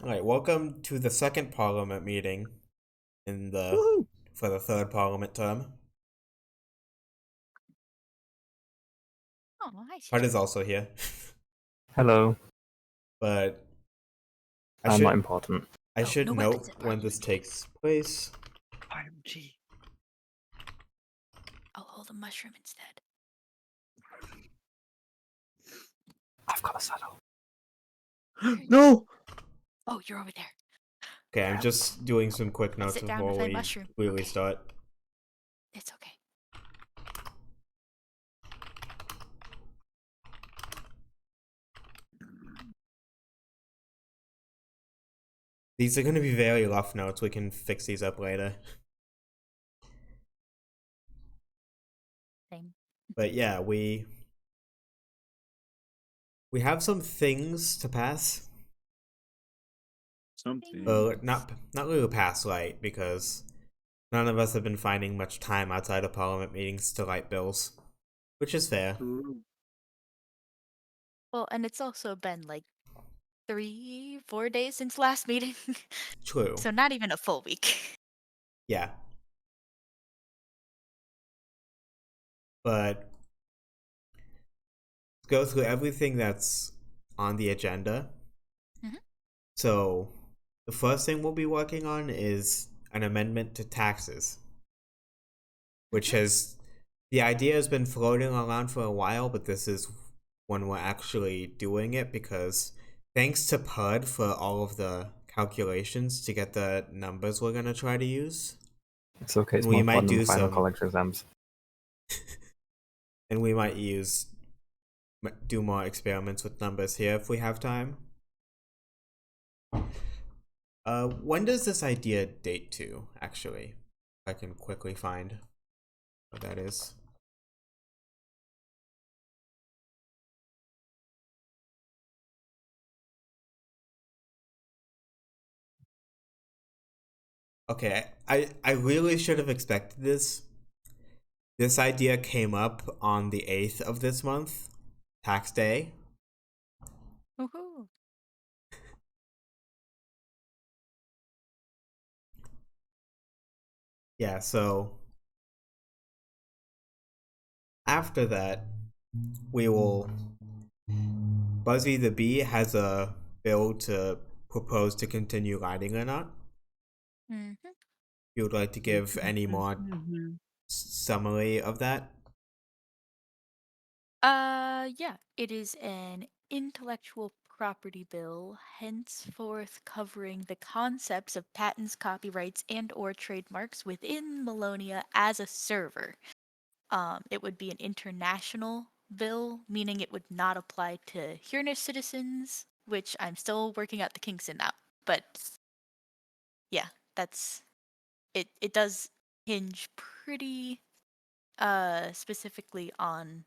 All right, welcome to the second Parliament meeting in the Woohoo! for the third Parliament term. Oh, hi, Hart CJ. is also here, Hello. but I I'm not should important. I Oh, should no note weapons in when this Parliament. takes place. IMG. I'll hold a mushroom instead. I've got a saddle. No! Oh, you're over there. Okay, I'm just doing some quick I notes sit down to before play we mushroom. really Okay. start. It's okay. These are going to be very rough notes. We can fix these up later. Same. But yeah, we have some things to pass. Something. Not really pass light because none of us have been finding much time outside of Parliament meetings to light bills, which is fair. Well, and it's also been like 3-4 days since last meeting. True. So not even a full week. Yeah. But let's go through everything that's on the agenda. Mhm. So the first thing we'll be working on is an amendment to taxes, which has the idea has been floating around for a while, but this is when we're actually doing it because thanks to PUD for all of the calculations to get the numbers we're gonna try to use. It's okay, it's We more might fun than do the final some college exams. and we might do more experiments with numbers here if we have time. When does this idea date to, actually? I can quickly find what that is. Okay, I really should have expected this. This idea came up on the 8th of this month, tax day. Woohoo. Yeah, so after that, we will. Buzzy the Bee has a bill to propose to continue lighting or not. Mhm. You would like to give any more summary of that? Yeah. It is an intellectual property bill, henceforth covering the concepts of patents, copyrights, and or trademarks within Melonia as a server. It would be an international bill, meaning it would not apply to Hyrnus citizens, which I'm still working out the kinks in that. But yeah, that's it. It does hinge pretty specifically on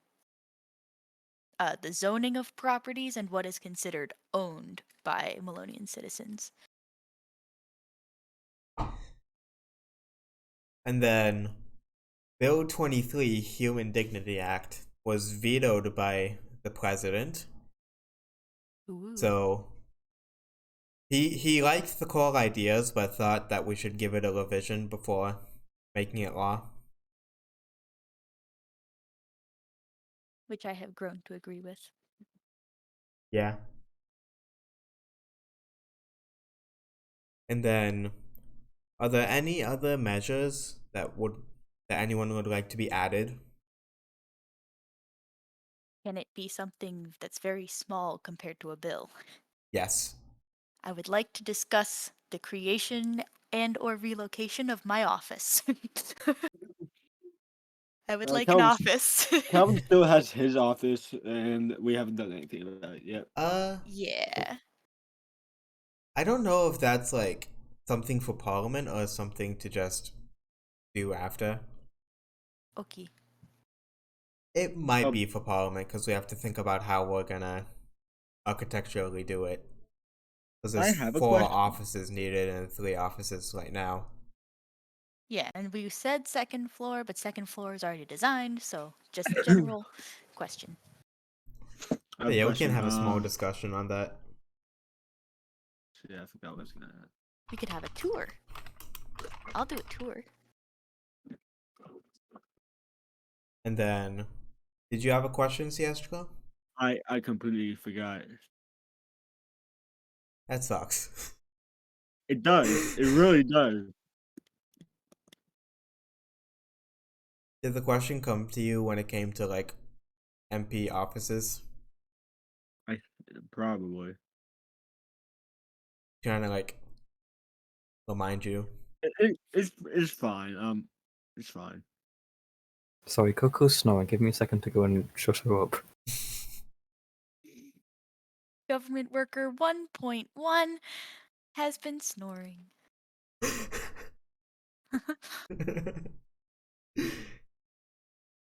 the zoning of properties and what is considered owned by Melonian citizens. And then Bill 23, Human Dignity Act, was vetoed by the president. Ooh. So he liked the core ideas, but thought that we should give it a revision before making it law. Which I have grown to agree with. Yeah. And then, are there any other measures that anyone would like to be added? Can it be something that's very small compared to a bill? Yes. I would like to discuss the creation and or relocation of my office. I would like an Calvin, office. Calvin still has his office, and we haven't done anything about it yet. Yeah. I don't know if that's like something for Parliament or something to just do after. Okay. It might Um, be for Parliament because we have to think about how we're gonna architecturally do it. Because I there's have a 4 question. offices needed and 3 offices right now. Yeah, and we said second floor, but second floor is already designed, so just a general question. I have a Yeah, we can question. have a small discussion on that. Yeah, I forgot what I was gonna add. We could have a tour. I'll do a tour. And then, did you have a question, Siestra? I completely forgot. That sucks. It does. It really does. Did the question come to you when it came to like MP offices? I probably. Trying to like remind you. It's fine. It's fine. Sorry, Coco's snoring. Give me a second to go and shut her up. Government worker 1.1 has been snoring.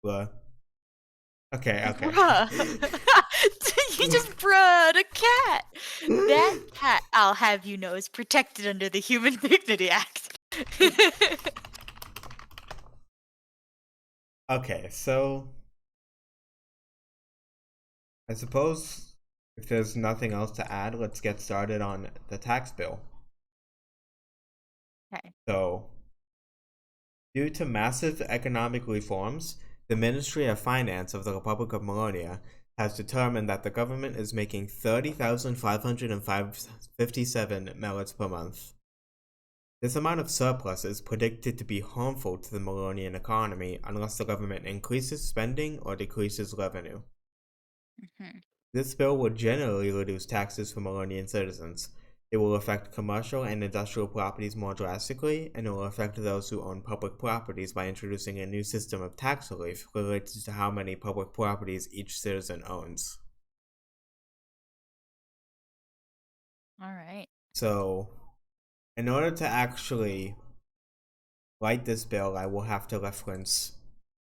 Well, okay. Bruh. You just bruhed a cat. That cat, I'll have you know, is protected under the Human Dignity Act. Okay, so I suppose if there's nothing else to add, let's get started on the tax bill. Okay. So, due to massive economic reforms, the Ministry of Finance of the Republic of Malonia has determined that the government is making 30,557 mellets per month. This amount of surplus is predicted to be harmful to the Malonian economy unless the government increases spending or decreases revenue. Mhm. This bill will generally reduce taxes for Malonian citizens. It will affect commercial and industrial properties more drastically, and it will affect those who own public properties by introducing a new system of tax relief related to how many public properties each citizen owns. All right. So, in order to actually write this bill, I will have to reference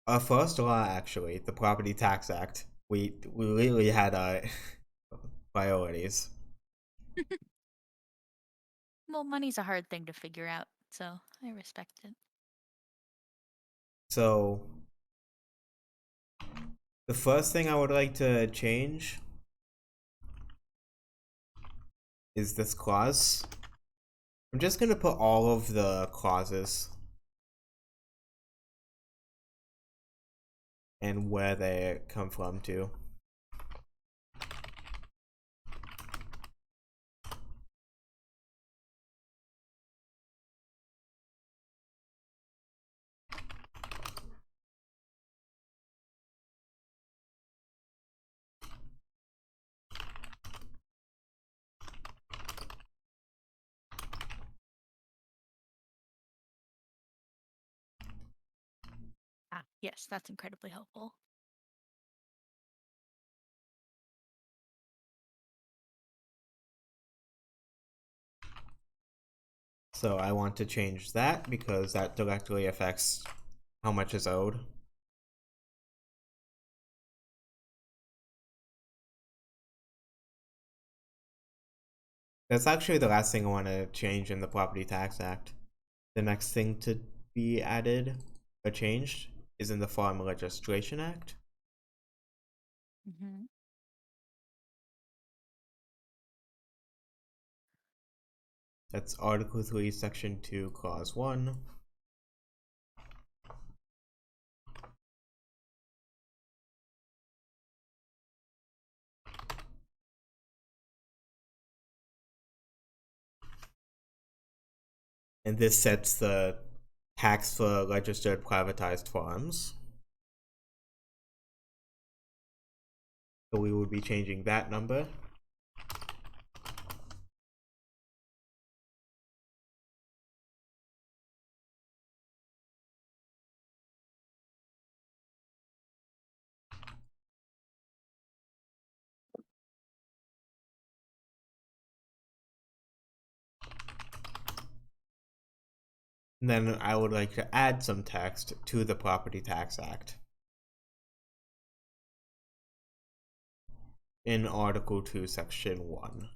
our first law, actually, the Property Tax Act. We really had priorities. Well, money's a hard thing to figure out, so I respect it. So, the first thing I would like to change is this clause. I'm just going to put all of the clauses and where they come from too. Ah, yes, that's incredibly helpful. So I want to change that because that directly affects how much is owed. That's actually the last thing I want to change in the Property Tax Act. The next thing to be added or changed is in the Farm Registration Act. Mm-hmm. That's Article 3, Section 2, Clause 1. And this sets the tax for registered privatized farms. So we would be changing that number. And then I would like to add some text to the Property Tax Act in Article 2, Section 1.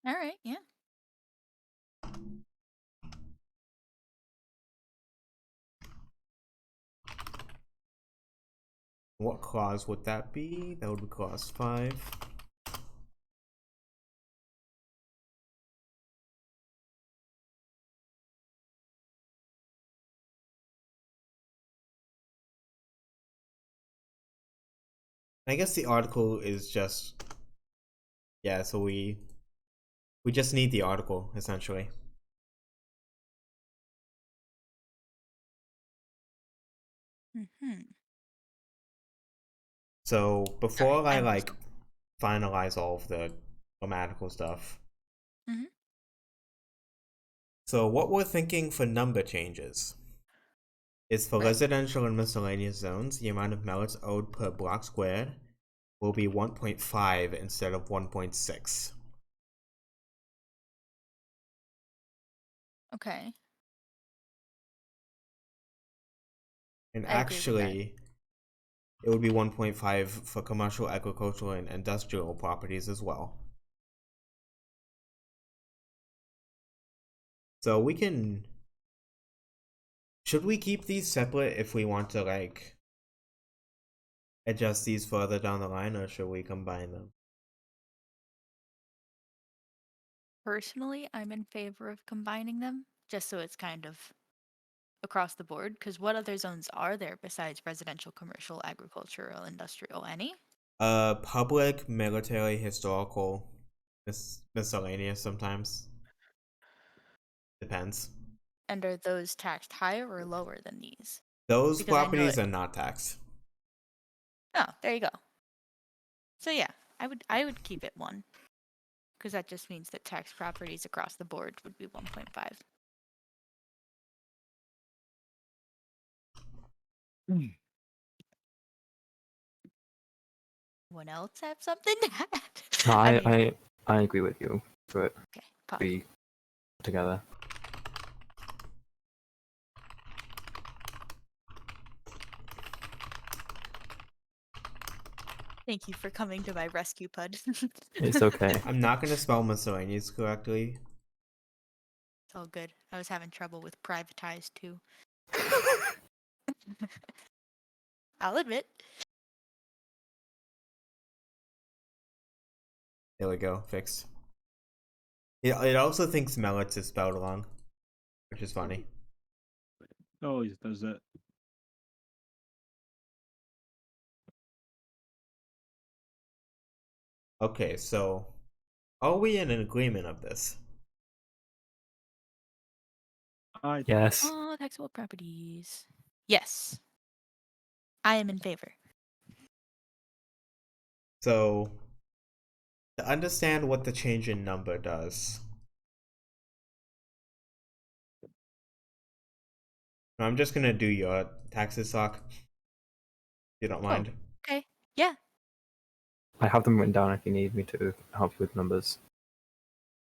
All right, yeah. What clause would that be? That would be clause 5. I guess the article is just so we just need the article essentially. Mm-hmm. So before I I'm like finalize all of the grammatical stuff. Mhm. So what we're thinking for number changes is for Right. residential and miscellaneous zones, the amount of mallets owed per block squared will be 1.5 instead of 1.6. Okay. And I agree with that. actually, it would be 1.5 for commercial, agricultural, and industrial properties as well. So we can... Should we keep these separate if we want to, like, adjust these further down the line, or should we combine them? Personally, I'm in favor of combining them, just so it's kind of across the board. Because what other zones are there besides residential, commercial, agricultural, industrial? Any? Public, military, historical, miscellaneous sometimes. Depends. And are those taxed higher or lower than these? Those Because I know properties it. are not taxed. Oh, there you go. So yeah, I would keep it 1, because that just means that tax properties across the board would be 1.5. Anyone else have something to add? No, I mean, I agree with you for it okay, to pause. be together. Thank you for coming to my rescue, Pud. It's okay. I'm not gonna spell miscellaneous correctly. It's all good. I was having trouble with privatized too. I'll admit. There we go, fixed. It also thinks Mellets is spelled wrong, which is funny. It always does that. Okay, so are we in an agreement of this? Yes. Oh, taxable properties. Yes. I am in favor. So to understand what the change in number does, I'm just gonna do your taxes, Sock. If you don't mind. Okay. Yeah. I have them written down if you need me to help you with numbers.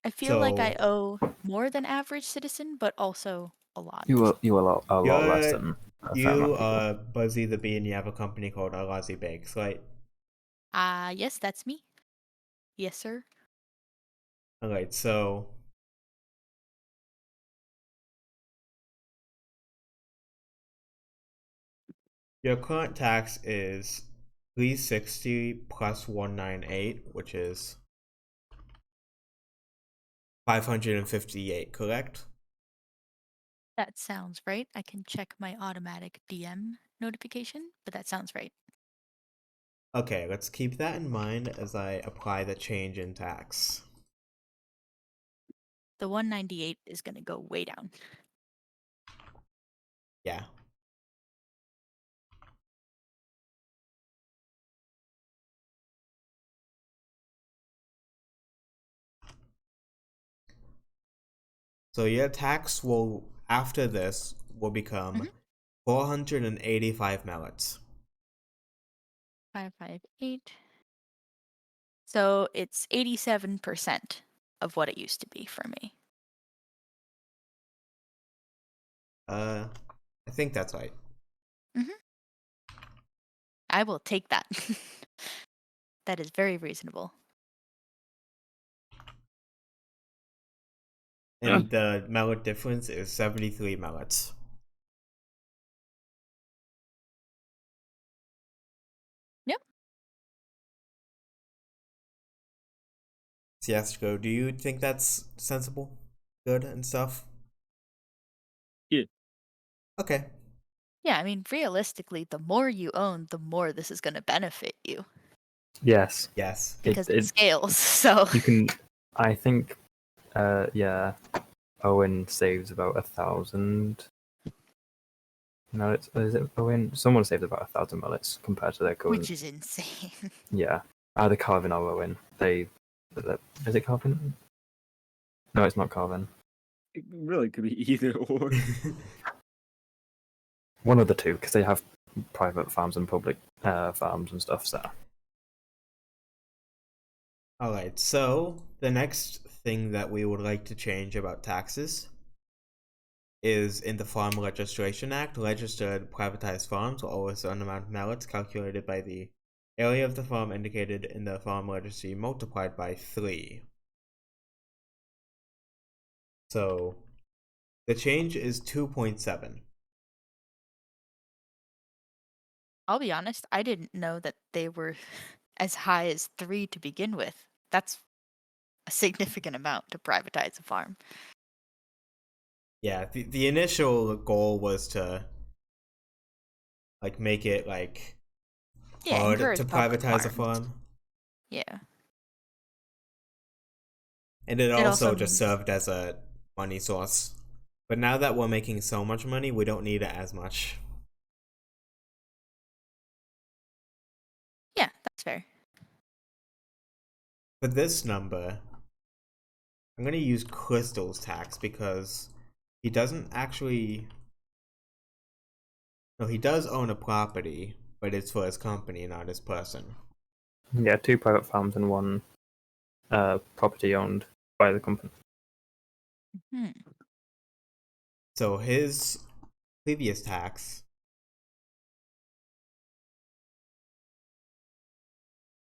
I feel like So I owe more than average citizen, but also a lot. You a lot less You're- than a fair you amount of people. are Buzzy the Bee and you have a company called Alazi Bakes, right? Yes, that's me. Yes, sir. Alright, so your current tax is 360 plus 198, which is 558, correct? That sounds right. I can check my automatic DM notification, but that sounds right. Okay, let's keep that in mind as I apply the change in tax. The 198 is going to go way down. Yeah. So your tax will, after this, will become 485 mallets. 558. So it's 87% of what it used to be for me. I think that's right. I will take that. That is very reasonable. And the mallet difference is 73 mallets. Yep. Siastico, do you think that's sensible? Good and stuff? Yeah. Okay. Yeah, I mean, realistically, the more you own, the more this is going to benefit you. Yes. Yes. because it it scales. So you can. I think. Yeah. Owen saves about 1,000. No, is it Owen? Someone saves about 1,000 millets compared to their current. which is insane. Yeah. Either Carvin or Owen. Is it Carvin? No, it's not Carvin. It really could be either or. One of the two, because they have private farms and public farms and stuff. So All right, so the next thing that we would like to change about taxes is in the Farm Registration Act, registered privatized farms will owe a certain amount of mallets calculated by the area of the farm indicated in the farm registry multiplied by 3. So the change is 2.7. I'll be honest, I didn't know that they were as high as 3 to begin with. That's a significant amount to privatize a farm. Yeah, the initial goal was to like make it like Yeah, hard encourage to public privatize a farms. farm. Yeah. And it It also also just means served as a money source. But now that we're making so much money, we don't need it as much. yeah, that's fair. For this number, I'm going to use Crystal's tax because he doesn't actually... No, he does own a property, but it's for his company, not his person. yeah, 2 private farms and 1 property owned by the company. Hmm. So his previous tax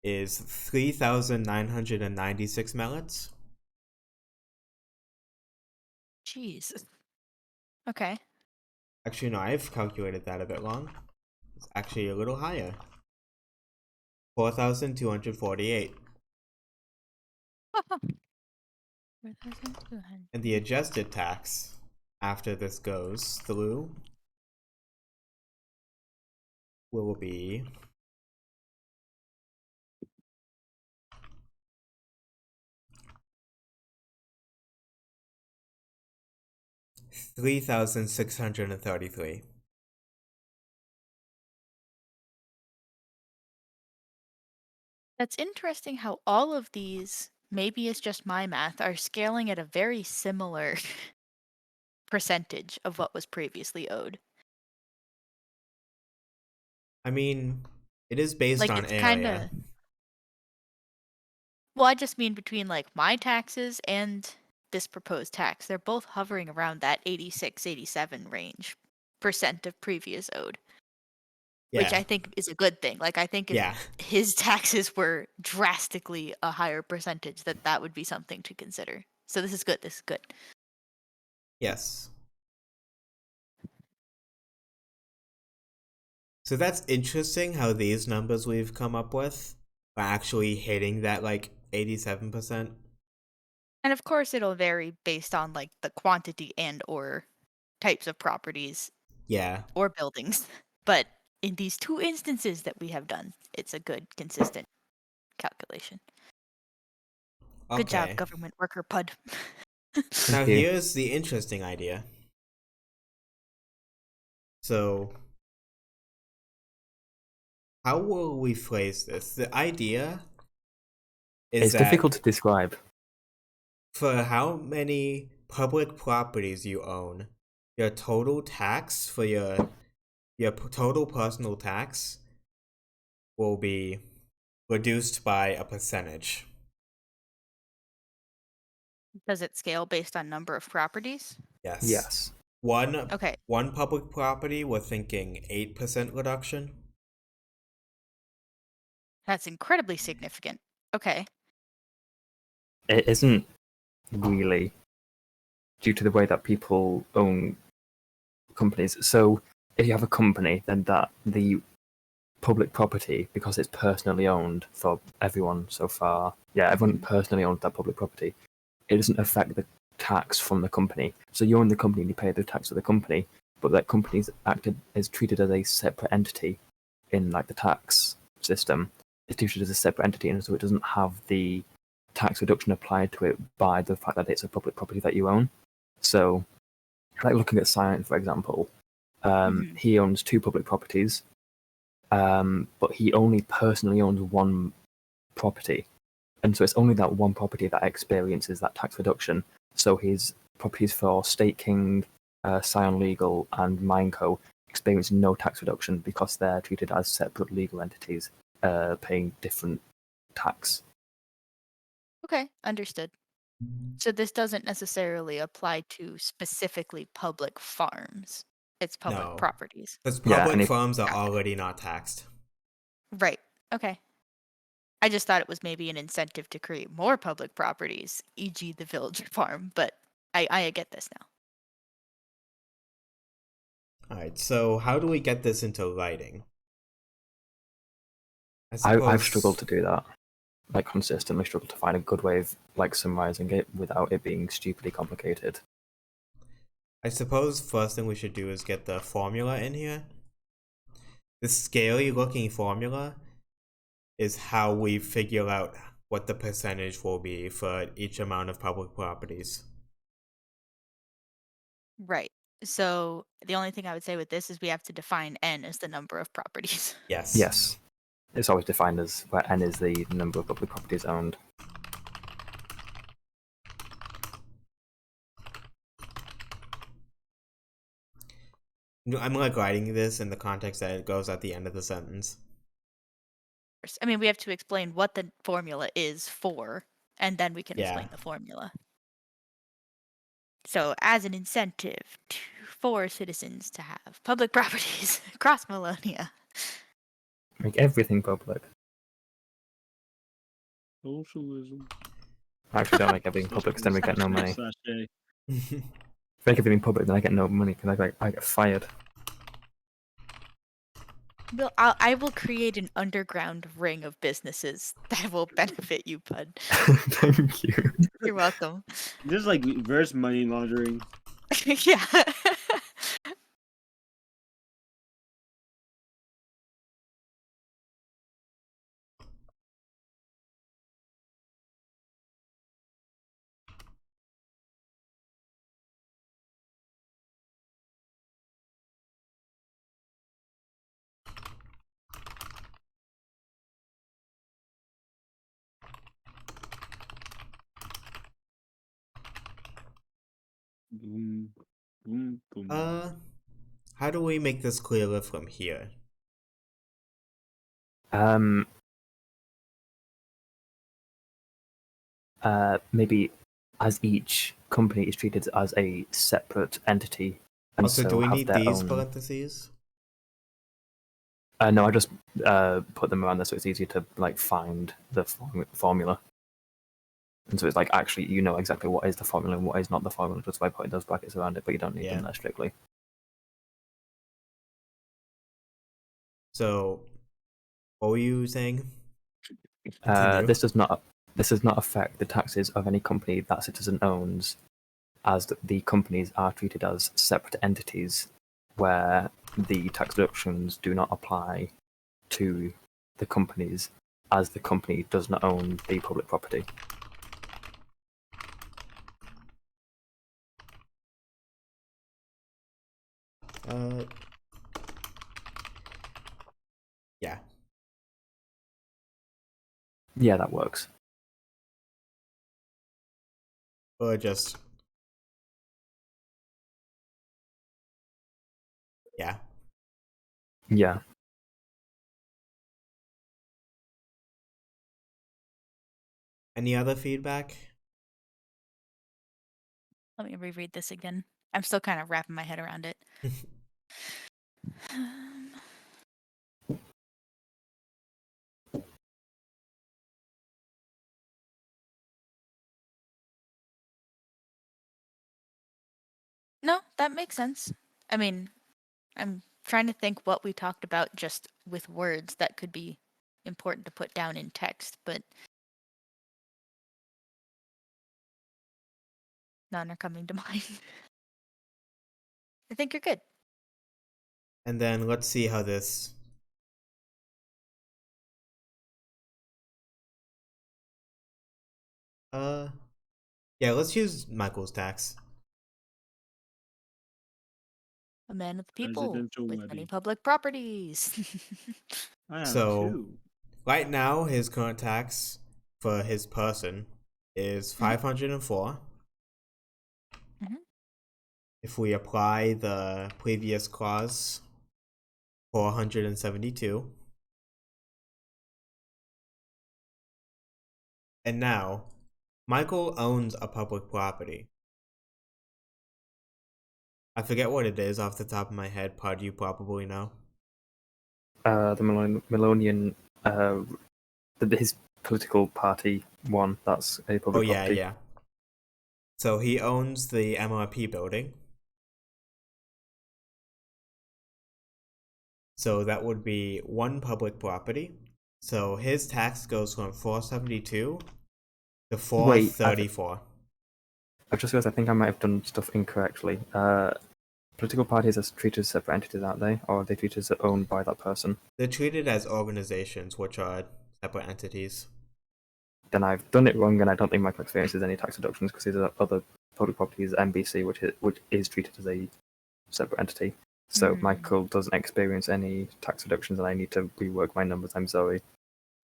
is 3,996 mallets. Jeez. Okay. Actually, no, I've calculated that a bit wrong. It's actually a little higher. 4,248. 4,200. And the adjusted tax after this goes through will be $3,633. That's interesting how all of these, maybe it's just my math, are scaling at a very similar percentage of what was previously owed. I mean, it is based Like on it's area. kind of. Well, I just mean between like my taxes and this proposed tax, they're both hovering around that 86, 87 range percent of previous owed, which Yeah, I think is a good thing. Like I think if yeah, his taxes were drastically a higher percentage, that would be something to consider. So this is good. This is good. yes. So that's interesting how these numbers we've come up with are actually hitting that like 87%. And of course, it'll vary based on like the quantity and or types of properties Yeah. or buildings. But in these 2 instances that we have done, it's a good, consistent calculation. Good job, Okay. government worker Pud. Now Thank you. here's the interesting idea. So how will we phrase this? The idea is It's that difficult to describe. for how many public properties you own, your total tax for your total personal tax will be reduced by a percentage. Does it scale based on number of properties? Yes. Yes. Okay. One public property, we're thinking 8% reduction. That's incredibly significant. Okay. It isn't really due to the way that people own companies. So if you have a company, then the public property, because it's personally owned for everyone so far, everyone personally owns that public property, it doesn't affect the tax from the company. So you own the company and you pay the tax to the company, but that company is treated as a separate entity in like the tax system. it's treated as a separate entity, and so it doesn't have the tax reduction applied to it by the fact that it's a public property that you own. So, like looking at Silent, for example, he owns 2 public properties, but he only personally owns 1 property, and so it's only that 1 property that experiences that tax reduction. So his properties for State King, Scion Legal, and Mineco experience no tax reduction because they're treated as separate legal entities, paying different tax. Okay, understood. So this doesn't necessarily apply to specifically public farms. It's public No. properties. Because Yeah, public and if- farms are Gotcha. already not taxed. Right. Okay. I just thought it was maybe an incentive to create more public properties, e.g. the village farm, but I get this now. Alright, so how do we get this into writing? I've suppose- struggled to do that. Like, consistently struggled to find a good way of like summarizing it without it being stupidly complicated. I suppose first thing we should do is get the formula in here. This scaly looking formula is how we figure out what the percentage will be for each amount of public properties. Right. So the only thing I would say with this is we have to define n as the number of properties. Yes. Yes. It's always defined as where n is the number of public properties owned. I'm like writing this in the context that it goes at the end of the sentence. I mean, we have to explain what the formula is for, and then we can Yeah. explain the formula. So, as an incentive for citizens to have public properties across Malonia. Make everything public. Socialism. I actually don't make everything public, 'cause then we get no money. Socialism/A. If I make everything public, then I get no money because I get fired. Well, I will create an underground ring of businesses that will benefit you, bud. Thank you. You're welcome. This is like reverse money laundering. Yeah. Boom, boom, boom. How do we make this clearer from here? Maybe as each company is treated as a separate entity, and Also, so do we have need their these own. parentheses? No, I just put them around there so it's easier to like find the formula. And so it's like actually you know exactly what is the formula and what is not the formula just by putting those brackets around it, but you don't need Yeah. them there strictly. So, what were you saying? Continue. This does not affect the taxes of any company that Citizen owns, as the companies are treated as separate entities where the tax deductions do not apply to the companies, as the company does not own the public property. Yeah. Yeah, that works. Or just... Yeah. Yeah. Any other feedback? Let me reread this again. I'm still kind of wrapping my head around it. No, that makes sense. I mean, I'm trying to think what we talked about just with words that could be important to put down in text, but none are coming to mind. I think you're good. And then let's see how this Yeah, let's use Michael's tax. A man of the people Residential with levy. many public properties. I have So- 2. Right now, his current tax for his person is 504. Mhm. If we apply the previous clause, 472. And now, Michael owns a public property. I forget what it is off the top of my head. Pod, you probably know. The Melonian, his political party one. That's a public Oh yeah, property. yeah. So he owns the MRP building. So that would be one public property. So his tax goes from 472 to 434. I've just realized I think I might have done stuff incorrectly. Political parties are treated as separate entities, aren't they? Or are they treated as owned by that person? They're treated as organizations, which are separate entities. Then I've done it wrong, and I don't think Michael experiences any tax deductions because his other public property is MBC, which is treated as a separate entity. So Michael doesn't experience any tax deductions, and I need to rework my numbers. I'm sorry.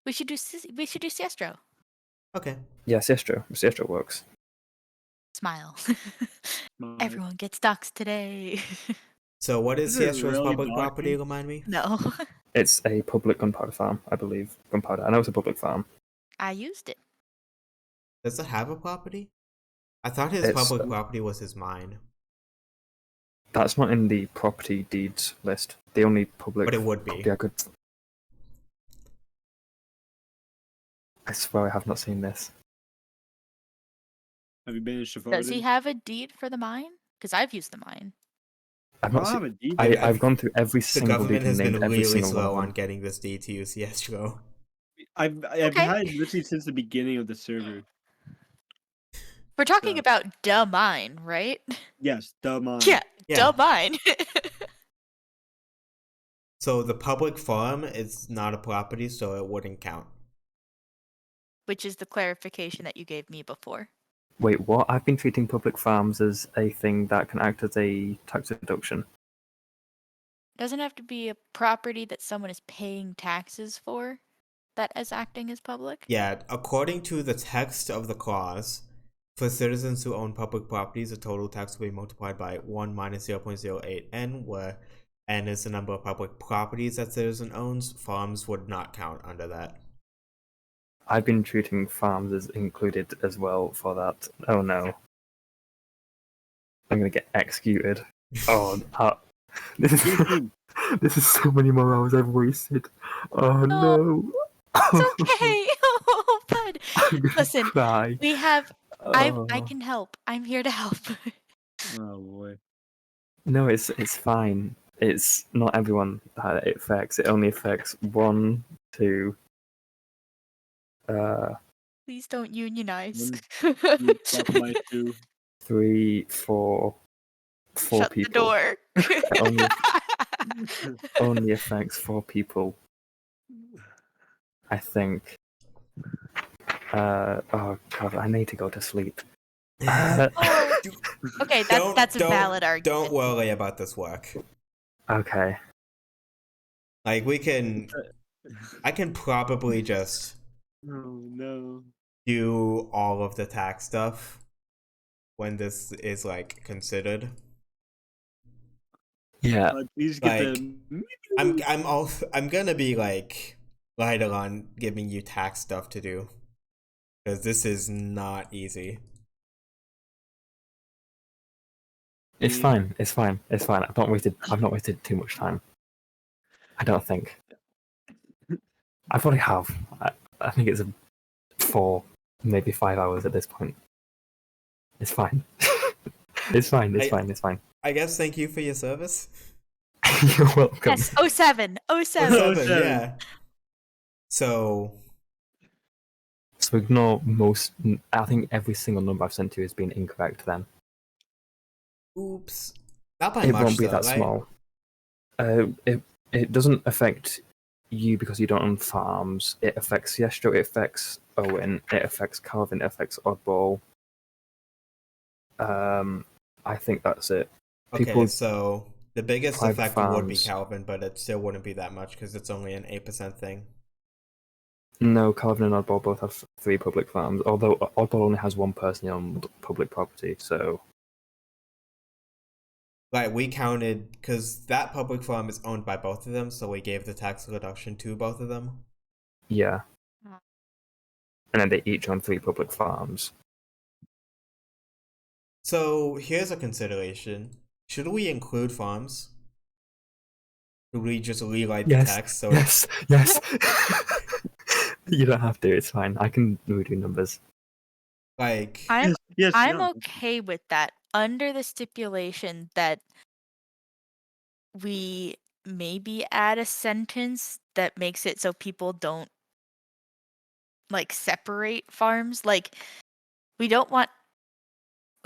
we should do Siestro. Okay. Yeah, Siestro works. Smile. My- Everyone gets docs today. So what is Is it Siestro's really public doxing? property, remind me? No, It's a public gunpowder farm, I believe. Gunpowder. I know it's a public farm. I used it. Does it have a property? I thought his It's- public property was his mine. That's not in the property deeds list. The only public But it would be. property I could. I swear I have not seen this. Have you been in Shafardin? Does he have a deed for the mine? Because I've used the mine. I've I not don't have seen. a deed. I've gone through every The single government deed has and been named every really single slow one. on getting this deed to you, Siestro. I've Okay. had it literally since the beginning of the server. We're talking So- about the mine, right? Yes, the mine. Yeah, Yeah. the mine. So the public farm is not a property, so it wouldn't count. Which is the clarification that you gave me before. Wait, what? I've been treating public farms as a thing that can act as a tax deduction. Doesn't have to be a property that someone is paying taxes for that is acting as public. Yeah, according to the text of the clause, for citizens who own public properties, the total tax will be multiplied by 1 minus 0.08 n, where n is the number of public properties that citizen owns. Farms would not count under that. I've been treating farms as included as well for that. Oh no. I'm gonna get executed. Oh, this is this is so many more hours I've wasted. Oh no. It's okay. Oh, bud. I'm gonna Listen, cry. We have. I Oh. can help. I'm here to help. Oh boy. No, it's fine. It's not everyone that it affects. It only affects 1, 2. Please don't unionize. You fuck my shoe. 3, 4 Shut people. the door. Only affects 4 people, I think. Oh god, I need to go to sleep. Oh, okay, that's a valid argument. Don't worry about this work. Okay. Like I can probably just Oh no. do all of the tax stuff when this is like considered. Yeah. Please get Like, the. I'm gonna be like lighter on giving you tax stuff to do, because this is not easy. It's fine. It's fine. It's fine. I've not wasted too much time. I don't think. I probably have. I think it's 4, maybe 5 hours at this point. It's fine. It's fine. It's fine. It's fine. I guess thank you for your service. You're welcome. Yes, 07. 07. 07, 07. yeah. So So ignore most. I think every single number I've sent to you has been incorrect. Then oops. Not by it much won't be though, that right? small. It doesn't affect you, because you don't own farms, it affects Siestro, it affects Owen, it affects Calvin, it affects Oddball. I think that's it. Okay, People, so the biggest private effect would be farms. Calvin, but it still wouldn't be that much because it's only an 8% thing. No, Calvin and Oddball both have 3 public farms, although Oddball only has 1 personally owned public property, so Like, we counted, because that public farm is owned by both of them, so we gave the tax reduction to both of them. yeah. Ah. And then they each own 3 public farms. So here's a consideration. Should we include farms? Should we just rewrite the text so yes, yes. You don't have to, it's fine. I can redo numbers. like I'm Yes, I'm yeah. okay with that under the stipulation that we maybe add a sentence that makes it so people don't like separate farms. Like we don't want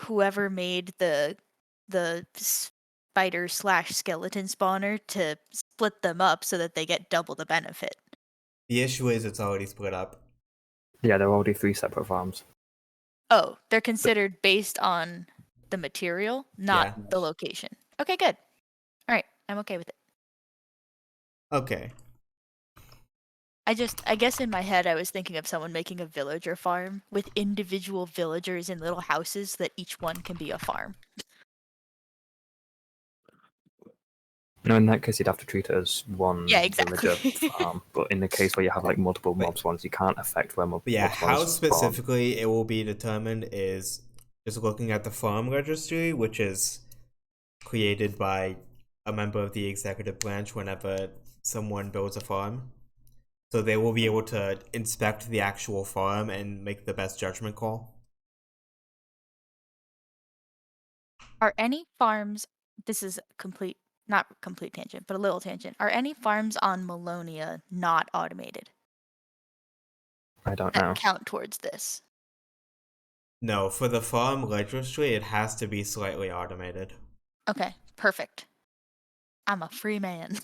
whoever made the spider slash skeleton spawner to split them up so that they get double the benefit. the issue is it's already split up. Yeah, there are already 3 separate farms. Oh, they're considered based on the material, not Yeah. the location. Okay, good. All right, I'm okay with it. Okay. I guess in my head I was thinking of someone making a villager farm with individual villagers in little houses that each one can be a farm. No, in that case, you'd have to treat it as one Yeah, exactly. villager farm. But in the case where you have like multiple Wait. mob spawns, you can't affect where But yeah, mob how spawns spawn. specifically it will be determined is just looking at the farm registry, which is created by a member of the executive branch whenever someone builds a farm. So they will be able to inspect the actual farm and make the best judgment call. Are any farms, this is not complete tangent, but a little tangent. Are any farms on Malonia not automated I don't that know. count towards this? No, for the farm registry, it has to be slightly automated. Okay, perfect. I'm a free man.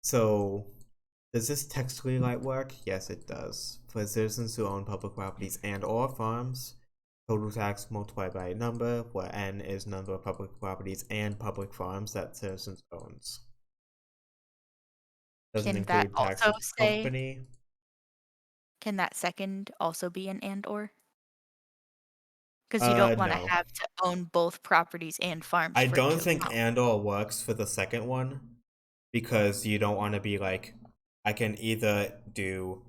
So, does this text rewrite work? Yes, it does. For citizens who own public properties and or farms, total tax multiplied by a number, where n is number of public properties and public farms that citizens owns. Doesn't Can that include tax also of say- company. Can that second also be an and or? Because you don't want to No. have to own both properties and farms. I for it don't to think count. and or works for the second one because you don't want to be like, I can either do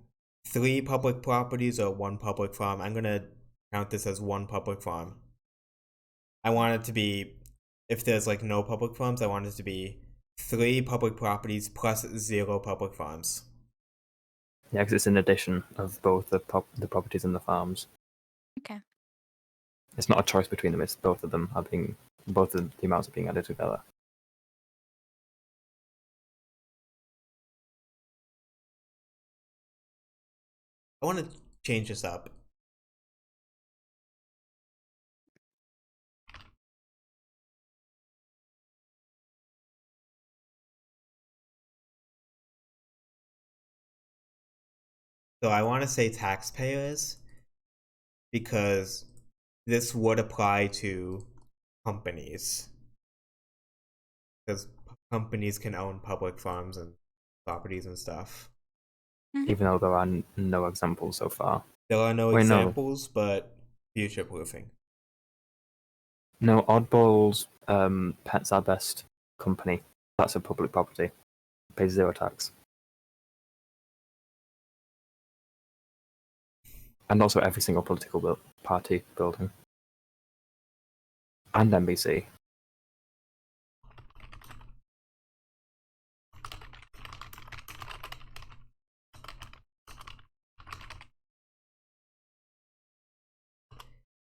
3 public properties or 1 public farm. I'm gonna count this as 1 public farm. I want it to be, if there's like no public farms, I want it to be 3 public properties plus 0 public farms. Yeah, because it's an addition of both the properties and the farms. Okay. It's not a choice between them. It's both of them both of the amounts are being added together. I want to change this up. So I want to say taxpayers because this would apply to companies. Because companies can own public farms and properties and stuff. Even though there are no examples so far. There are no Wait, no. examples, but future proofing. No, Oddball's Pets Are Best company. That's a public property. It pays 0 tax. And also every single political party building. And NBC.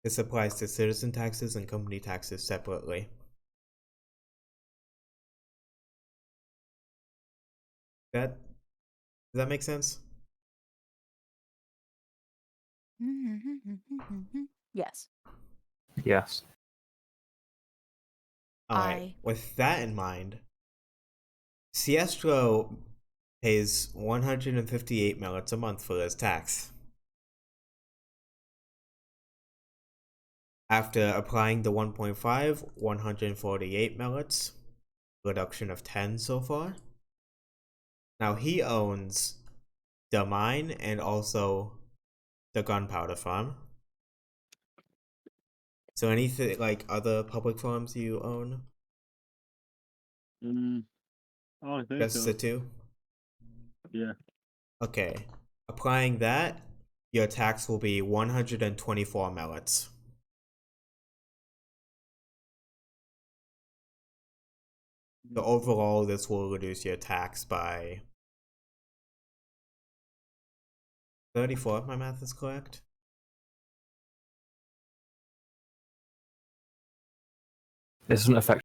This applies to citizen taxes and company taxes separately. Does that make sense? Yes. Yes. Alright, with that in mind, Siestro pays 158 millets a month for his tax. After applying the 1.5, 148 millets, reduction of 10 so far. Now he owns the mine and also the gunpowder farm. So anything like other public farms you own? I don't think Just so. the two? Yeah. Okay. Applying that, your tax will be 124 millets. So overall, this will reduce your tax by 34, if my math is correct. This doesn't affect